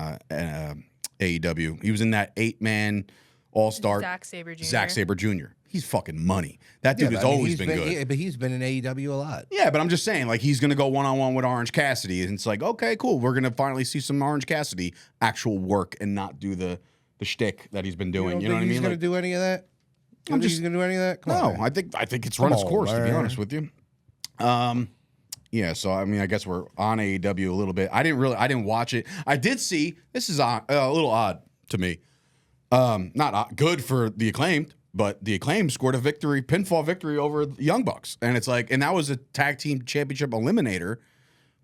AEW? He was in that 8-man all-star. Zack Sabre Jr. Zack Sabre Jr. he's fucking money. That dude has but I mean, always he's been good. Yeah, but he's been in AEW a lot. Yeah, but I'm just saying, like, he's going to go one-on-one with Orange Cassidy. And it's like, okay, cool. We're going to finally see some Orange Cassidy actual work and not do the shtick that he's been doing. You know what I mean? He's going to do any of that? He's going to do any of that? Come on, man. I think it's run its on, course, to be man. honest with you. Yeah, so I mean, I guess we're on AEW a little bit. I didn't watch it. I did see. This is a little odd to me. Not good for the Acclaimed, but the Acclaimed scored a pinfall victory over the Young Bucks, and it's like, and that was a tag team championship eliminator.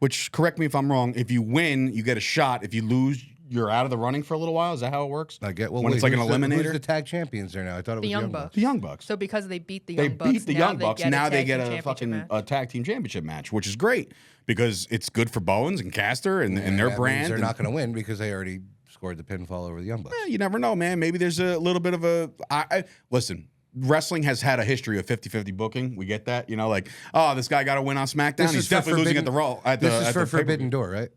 Which, correct me if I'm wrong. If you win, you get a shot. If you lose, you're out of the running for a little while. Is that how it works? I get. Well, when it's like an eliminator. Who's the tag champions there now? I thought it was The Young Bucks. The Young Bucks. So because they beat the They Young Bucks, beat the Young Bucks. Now they tag get team a championship fucking match. tag team championship match, which is great because it's good for Bowens and Caster and their That means brand. They're and- not going to win because they already scored the pinfall over the Young Bucks. You never know, man. Maybe there's a little bit of a. Listen, wrestling has had a history of 50-50 booking. We get that. You know, like, oh, this guy got to win on SmackDown. This He's is for definitely losing at the Forbidden- Raw. This is for Forbidden Door, right?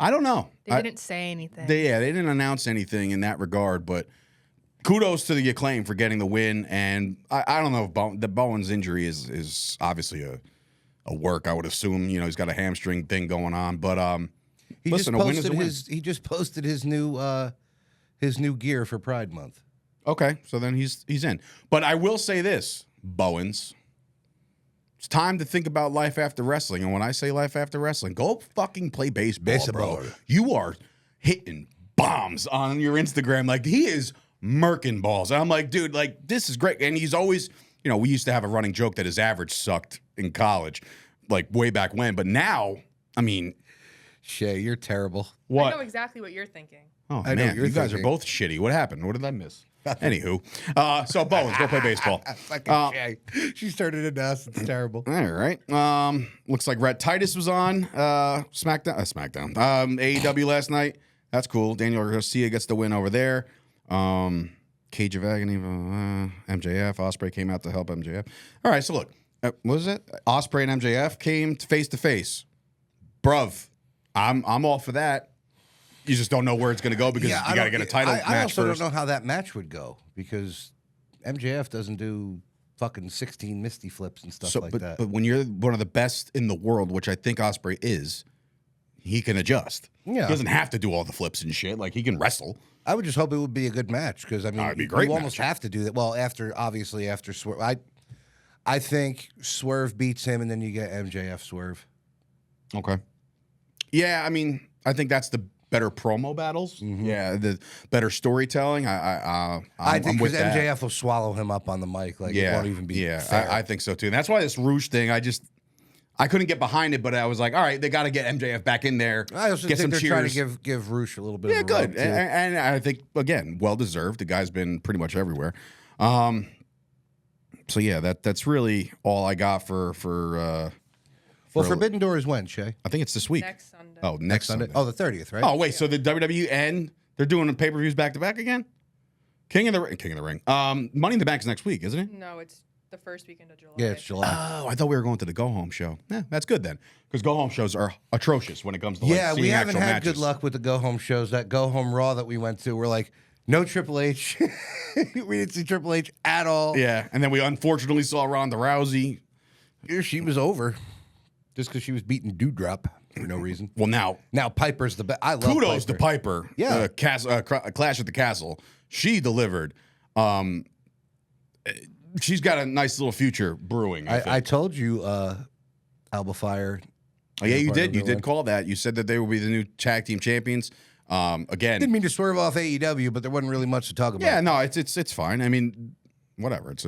I don't know. They didn't say anything. They didn't announce anything in that regard, but kudos to the Acclaim for getting the win. And I don't know if the Bowens injury is obviously a work. I would assume, you know, he's got a hamstring thing going on, but He listen, a win is a win. He just posted his new gear for Pride Month. Okay, so then he's in. But I will say this, Bowens. It's time to think about life after wrestling. And when I say life after wrestling, go fucking play baseball, bro. You are hitting bombs on your Instagram. Like, he is murking balls. And I'm like, dude, like, this is great. And he's always, you know, we used to have a running joke that his average sucked in college, like way back when. But now, I mean, Shay, you're terrible. what? I know exactly what you're thinking. Oh, I know man, what you're you guys are thinking. both shitty. What happened? What did I miss? Anywho, so Bowens, go play baseball. Fucking Shay. She started it us. It's terrible. All right. Looks like Rhett Titus was on SmackDown. AEW last night. That's cool. Daniel Garcia gets the win over there. Cage of Agony, MJF. Ospreay came out to help MJF. All right. So look, what was it? Ospreay and MJF came face to face. Bruv, I'm all for that. You just don't know where it's going to go because you got to get a title match I also first. don't know how that match would go because MJF doesn't do fucking 16 Misty flips and stuff like that. But when you're one of the best in the world, which I think Ospreay is, he can adjust. Yeah. He doesn't have to do all the flips and shit. Like, he can wrestle. I would just hope it would be a good match because I mean, it'd be a great you almost match. have to do that. Well, after Swerve, I think Swerve beats him, and then you get MJF Swerve. Okay. Yeah, I mean, I think that's the better promo battles. Mm-hmm. Yeah, the better storytelling. I I'm think with because that. MJF will swallow him up on the mic. Like it Yeah, won't even be. yeah, fair. I think so too. And that's why this Rouge thing, I couldn't get behind it, but I was like, all right, they got to get MJF back in there. I also get think some they're cheers. trying to give Roosh a little bit. Yeah, of a rub, good. too. And I think, again, well deserved. The guy's been pretty much everywhere. So yeah, that's really all I got for Forbidden Door is when, Shay? I think it's this week. Next Sunday. Oh, next Sunday. Oh, the 30th, right? Oh, wait, so the WWE and they're doing the pay-per-views back-to-back again? King of the Ring. Money in the Bank is next week, isn't it? No, it's the first weekend of July. yeah, it's July. Oh, I thought we were going to the go-home show. Yeah, that's good then. Because go-home shows are atrocious when it comes to Yeah, seeing we haven't actual had matches. good luck with the go home shows. That go home Raw that we went to, we're like, no Triple H. We didn't see Triple H at all. Yeah, and then we unfortunately saw Ronda Rousey. She was over just because she was beating Doudrop for no reason. Well, now, Piper's the best. I love kudos to Piper. Yeah. Clash at the Castle. She delivered. She's got a nice little future brewing. I think. I told you, Alba Fire. Oh, yeah, you part did. of You the did one. call that. You said that they will be the new tag team champions. Again, Didn't mean to swerve off AEW, but there wasn't really much to talk about. yeah, no, it's fine. I mean, whatever. It's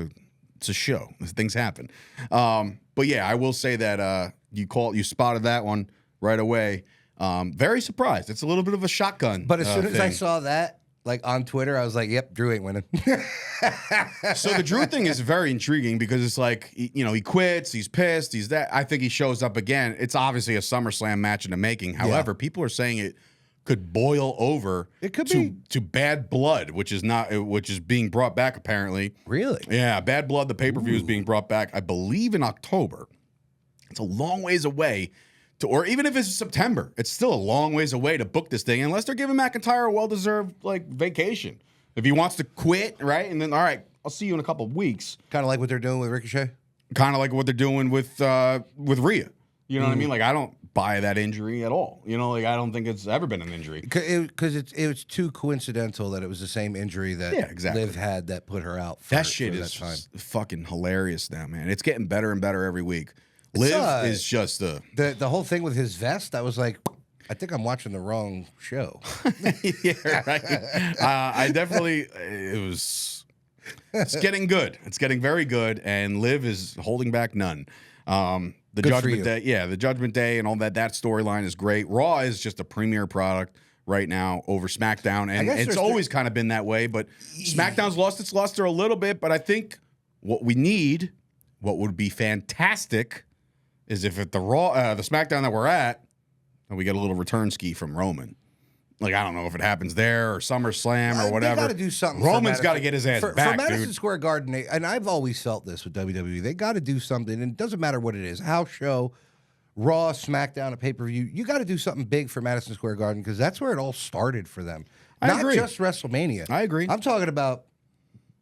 a show. Things happen. But yeah, I will say that you spotted that one right away. Very surprised. It's a little bit of a shotgun. But as soon as I thing. saw that, like on Twitter, I was like, "Yep, Drew ain't winning." So the Drew thing is very intriguing because it's like, you know, he quits, he's pissed, he's that. I think he shows up again. It's obviously a SummerSlam match in the making. However, people are saying it could boil over It could to Bad Blood, which is being brought back apparently. Really? Yeah, Bad Blood, the pay-per-view is being brought back, I believe, in October. It's a long ways away. Or even if it's September, it's still a long ways away to book this thing unless they're giving McIntyre a well-deserved like vacation. If he wants to quit, right? And then, all right, I'll see you in a couple of weeks. Kind of like what they're doing with Ricochet. Kind of like what they're doing with Rhea. You know what I mean? Like, I don't buy that injury at all. You know, like, I don't think it's ever been an injury. Because it was too coincidental that it was the same injury that exactly. Liv had that put her out. For, That shit is fucking hilarious now, man. It's getting better and better every week. Liv is just the whole thing with his vest. I was like, I think I'm watching the wrong show. yeah, right. I definitely it's getting good. It's getting very good, and Liv is holding back none. The Good for Judgment you. Day, the Judgment Day and all that storyline is great. Raw is just a premier product right now over SmackDown, and guess it's there's always kind of been that way. But SmackDown's lost its luster a little bit. But I think what we need, what would be fantastic, is if at the Raw, the SmackDown that we're at, and we get a little return ski from Roman. Like, I don't know if it happens there or SummerSlam or whatever. They got to do something. Roman's got to get his ass back, for Madison dude. Square Garden, and I've always felt this with WWE. They got to do something, and it doesn't matter what it is. House show, Raw, SmackDown, a pay-per-view. You got to do something big for Madison Square Garden because that's where it all started for them. I agree. Not just WrestleMania. I agree. I'm talking about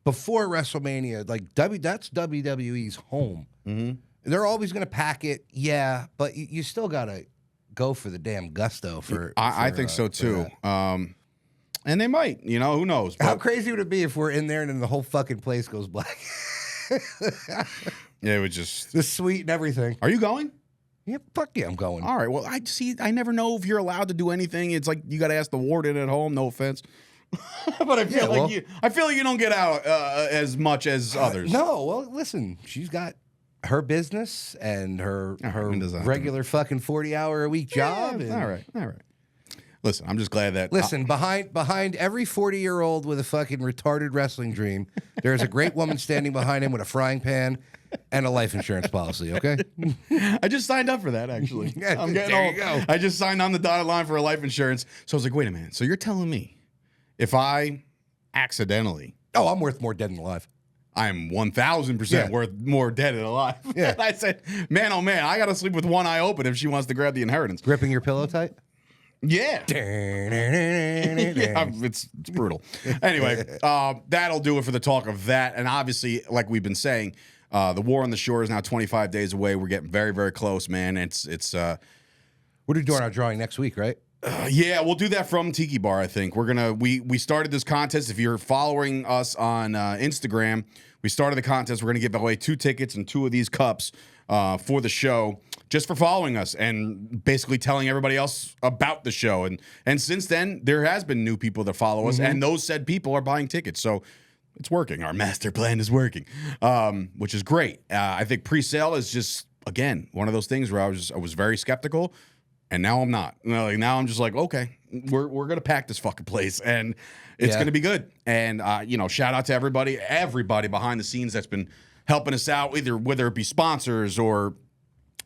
before WrestleMania. Like that's WWE's home. Mm-hmm. They're always going to pack it, yeah, but you still got to go for the damn gusto for. I think so too. And they might, who knows? How But, crazy would it be if we're in there and then the whole fucking place goes black? yeah, it would just. The suite and everything. Are you going? Yeah, fuck yeah, I'm going. All right. Well, I never know if you're allowed to do anything. It's like you got to ask the warden at home. No offense, but I feel I feel like you don't get out as much as others. No, well, listen, she's got her business and her regular fucking 40-hour-a-week job. All right. Listen, I'm just glad that. Listen, behind every 40-year-old with a fucking retarded wrestling dream, there's a great woman standing behind him with a frying pan and a life insurance policy. Okay, I just signed up for that actually. Yeah, I'm getting there old. you go. I just signed on the dotted line for a life insurance. So I was like, wait a minute. So you're telling me if I accidentally, oh, I'm worth more dead than alive. I'm 1,000% worth more dead than alive. Yeah. And I said, man, oh man, I got to sleep with one eye open if she wants to grab the inheritance. Gripping your pillow tight. Yeah. It's brutal. Anyway, that'll do it for the talk of that. And obviously, like we've been saying, the war on the shore is now 25 days away. We're getting very, very close, man. We're doing our drawing next week, right? Yeah, we'll do that from Tiki Bar, I think. We started this contest. If you're following us on Instagram, we started the contest. We're going to give away 2 tickets and 2 of these cups for the show just for following us and basically telling everybody else about the show. And since then, there has been new people that follow us, and those said people are buying tickets. So it's working. Our master plan is working, which is great. I think pre-sale is just, again, one of those things where I was very skeptical. And now I'm not. Now I'm just like, okay, we're gonna pack this fucking place, and it's gonna be good. And shout out to everybody behind the scenes that's been helping us out, either whether it be sponsors or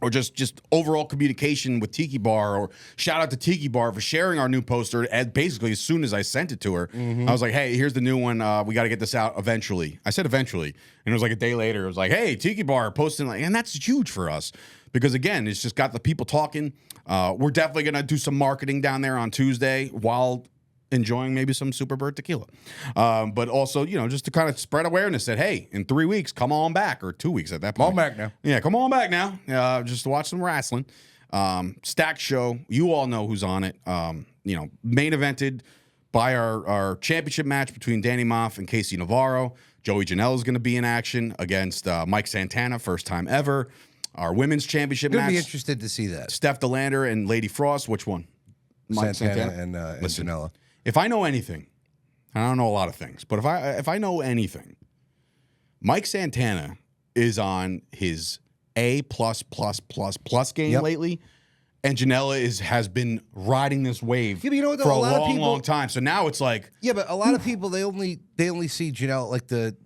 just overall communication with Tiki Bar. Or shout out to Tiki Bar for sharing our new poster. Basically, as soon as I sent it to her, I was like, hey, here's the new one. We got to get this out eventually. I said eventually, and it was like a day later. It was like, hey, Tiki Bar posting, and that's huge for us because again, it's just got the people talking. We're definitely going to do some marketing down there on Tuesday while enjoying maybe some Superbird tequila. But also, just to kind of spread awareness that, hey, in 3 weeks, come on back, or 2 weeks at that point. Come on back now. Yeah, come on back now. Just to watch some wrestling. Stacked show. You all know who's on it. Main evented by our championship match between Danny Moff and Casey Navarro. Joey Janela is going to be in action against Mike Santana, first time ever. Our women's championship Gonna match. be interested to see that. Steph DeLander and Lady Frost. Which one? Mike Santana and Janela. If I know anything, and I don't know a lot of things, but if I know anything, Mike Santana is on his A+++ game lately, and Janela has been riding this wave Yeah, but you know what, though? for A a lot of long, people- long time. So now it's like, Yeah, but a lot of people they only see Janela like the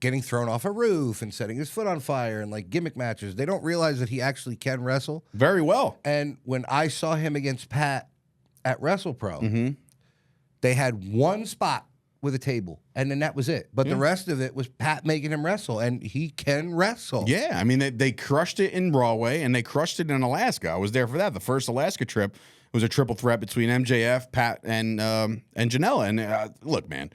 getting thrown off a roof and setting his foot on fire and like gimmick matches. They don't realize that he actually can wrestle. very well. And when I saw him against Pat at WrestlePro, they had one spot with a table, and then that was it. But the rest of it was Pat making him wrestle, and he can wrestle. Yeah, I mean, they crushed it in Broadway, and they crushed it in Alaska. I was there for that. The first Alaska trip was a triple threat between MJF, Pat, and Janela. And look, man,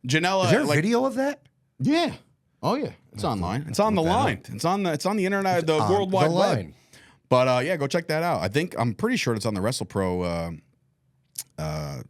Janela. Is there a video of that? Yeah. Oh yeah. It's online. It's on the line. It's on the internet, the World Wide Web. But yeah, go check that out. I'm pretty sure it's on the WrestlePro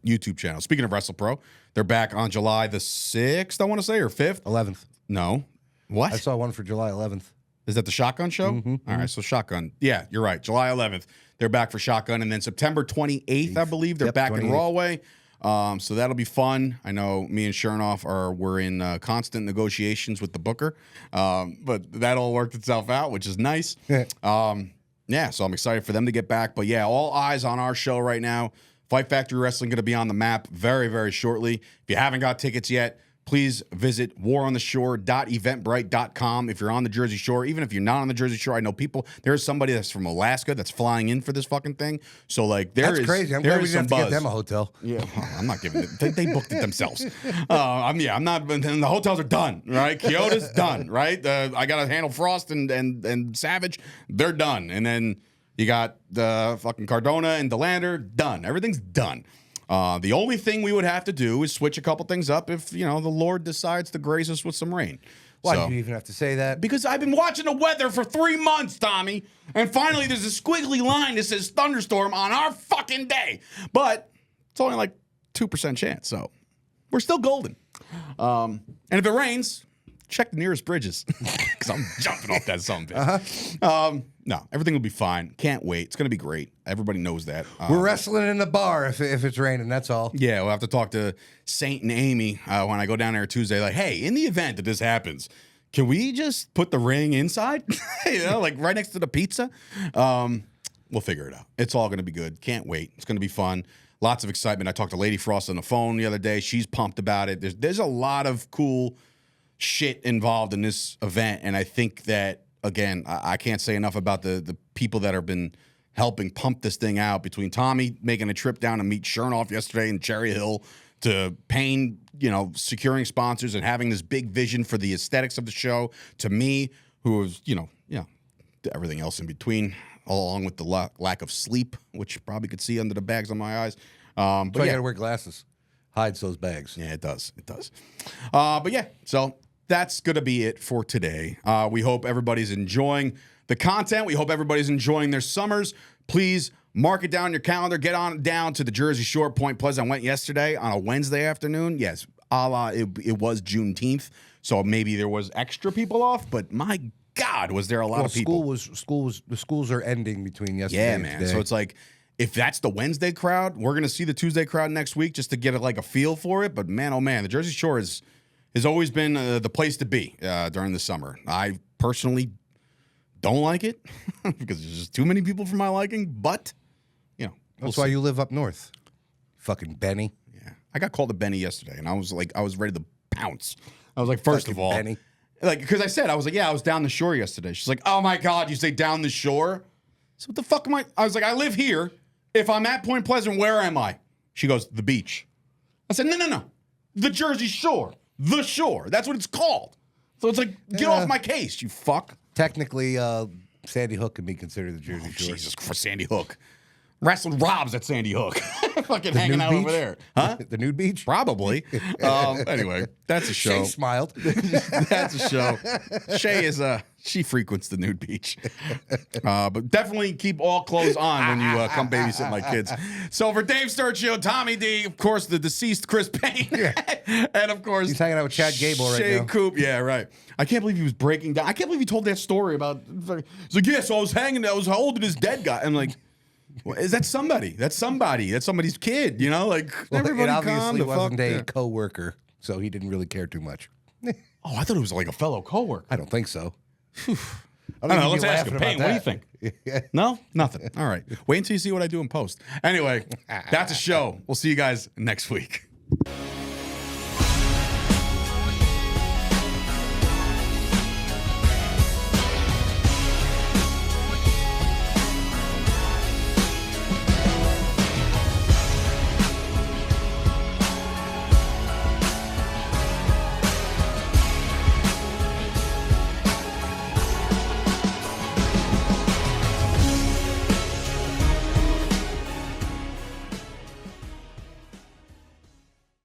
YouTube channel. Speaking of WrestlePro, they're back on July the 6th, I want to say, or 5th. 11th. No. What? I saw one for July 11th. Is that the Shotgun show? All right, so Shotgun. Yeah, you're right. July 11th, they're back for Shotgun. And then September 28th, I believe, they're back in 28th. Rawway. So that'll be fun. I know me and Chernoff we're in constant negotiations with the booker. But that all worked itself out, which is nice. Yeah, so I'm excited for them to get back. But yeah, all eyes on our show right now. Fight Factory Wrestling going to be on the map very, very shortly. If you haven't got tickets yet, please visit warontheshore.eventbrite.com. If you're on the Jersey Shore, even if you're not on the Jersey Shore, I know there's somebody that's from Alaska that's flying in for this fucking thing. So like That's crazy. I'm glad we didn't have to get them a hotel. Yeah, I'm not giving it. They booked it themselves. I'm not. And the hotels are done, right? Kyoto's done, right? I got to handle Frost and Savage. They're done. And then you got the fucking Cardona and Delander done. Everything's done. The only thing we would have to do is switch a couple things up if, the Lord decides to grace us with some rain. Why do you even have to say that? Because I've been watching the weather for 3 months, Tommy, and finally there's a squiggly line that says thunderstorm on our fucking day. But it's only like 2% chance, so we're still golden. And if it rains, check the nearest bridges because I'm jumping off that son of a bitch. No, everything will be fine. Can't wait. It's going to be great. Everybody knows that. We're wrestling in the bar if it's raining, that's all. Yeah, we'll have to talk to Saint and Amy when I go down there Tuesday. Like, hey, in the event that this happens, can we just put the ring inside? Like right next to the pizza? We'll figure it out. It's all going to be good. Can't wait. It's going to be fun. Lots of excitement. I talked to Lady Frost on the phone the other day. She's pumped about it. There's a lot of cool shit involved in this event, and I think that, again, I can't say enough about the people that have been helping pump this thing out, between Tommy making a trip down to meet Chernoff yesterday in Cherry Hill, to Payne, securing sponsors and having this big vision for the aesthetics of the show, to me, who was, everything else in between, along with the lack of sleep, which you probably could see under the bags on my eyes. But you got to wear glasses. Hides those bags. Yeah, it does. It does. But yeah, so that's going to be it for today. We hope everybody's enjoying the content. We hope everybody's enjoying their summers. Please mark it down your calendar. Get on down to the Jersey Shore, Point Pleasant. I went yesterday on a Wednesday afternoon. Yes, it was Juneteenth, so maybe there was extra people off, but my God, was there a lot of people. The schools are ending between yesterday and man. today. So it's like, if that's the Wednesday crowd, we're going to see the Tuesday crowd next week just to get a feel for it. But man, oh man, the Jersey Shore has always been the place to be during the summer. I personally don't like it because there's just too many people for my liking. But that's why you live up north, fucking Benny. Yeah, I got called a Benny yesterday, and I was ready to pounce. I was like, first Fucking of all, Benny. because I was like, yeah, I was down the shore yesterday. She's like, oh my God, you say down the shore? So what the fuck am I? I was like, I live here. If I'm at Point Pleasant, where am I? She goes, the beach. I said, no. The Jersey Shore. The shore. That's what it's called. So it's like, get off my case, you fuck. Technically, Sandy Hook can be considered the Jersey Shore. Jesus Christ, Sandy Hook. Wrestling Robs at Sandy Hook. Fucking The hanging nude out beach? over there. Huh? The nude beach? Probably. Anyway, that's a show. Shay smiled. That's a show. Shay she frequents the nude beach. But definitely keep all clothes on when you come babysit my kids. So for Dave Sturchio, Tommy D, of course, the deceased Chris Payne, and of course, He's hanging out with Chad Gable right Shay now. Coop. Yeah, right. I can't believe he was breaking down. I can't believe he told that story about. He's like, yeah, so I was holding this dead guy. I'm like, well, is that somebody? That's somebody. That's somebody's kid. Well, everybody it calm obviously the wasn't fuck a down. co-worker, so he didn't really care too much. Oh, I thought it was like a fellow coworker. I don't think so. I don't know. Let's ask him. Payne, what do you think? No? Nothing. All right. Wait until you see what I do in post. Anyway, that's a show. We'll see you guys next week.